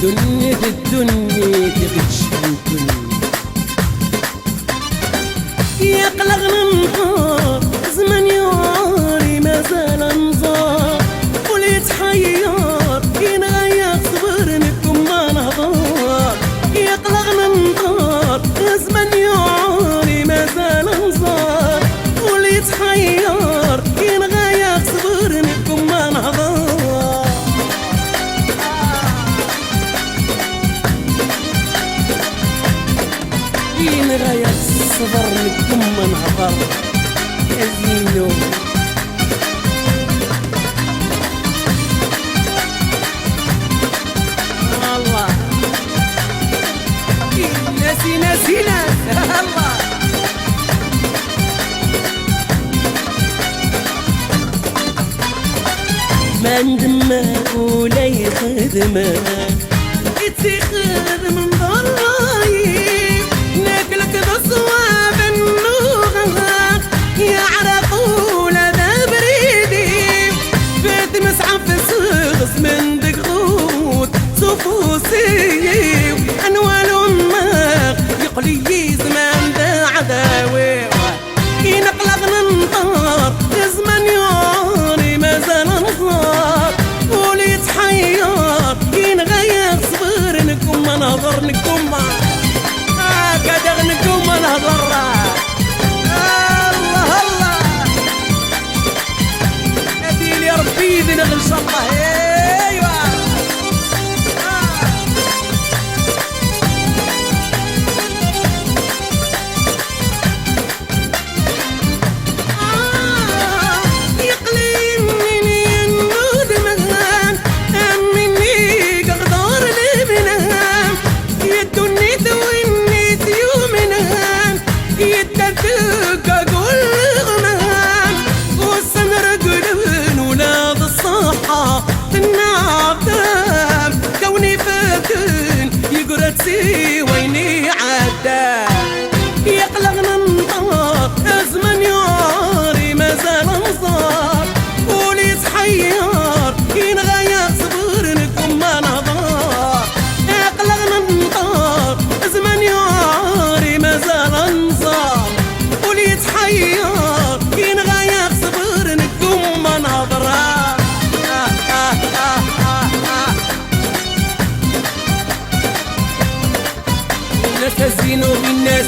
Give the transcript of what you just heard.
دنيا الدنيا تغش عنكن يقلقنا النهار زمن ياري مازال نزار وليت حيار ينغير صبرنكم ما نهضر يقلقنا النهار زمن ياري مازال نزار وليت حيار ينغير صبرنكم ما نهضر ينغير صبر لكم من هضر يا زينو الله ناسي ناسي ناس الله ما ندمه ولا يخدمه يتخذ من ضرايب ناكلك بصواب النوغة يا عرقولة ذا بريدي فات مسعى في صغص من دقوت صفوسي أنوال أمك يقلي زمان ذا عداوي ينقلقنا النهار زمان ياري مازال نهار وليت حيار ينغير صبرنكم ما نهضرنكم كدغنكم ما نهضر الله الله اديل يا ربي بنغل ان شاء الله ايوا ويني عدا يقلقنا النهار زمن ياري مازال نزار وليت حيار ينغير صبرنكم ما نهضر يقلقنا النهار زمن ياري مازال نزار وليت حيار ينغير صبرنكم ما نهضر الناس زينو بالناس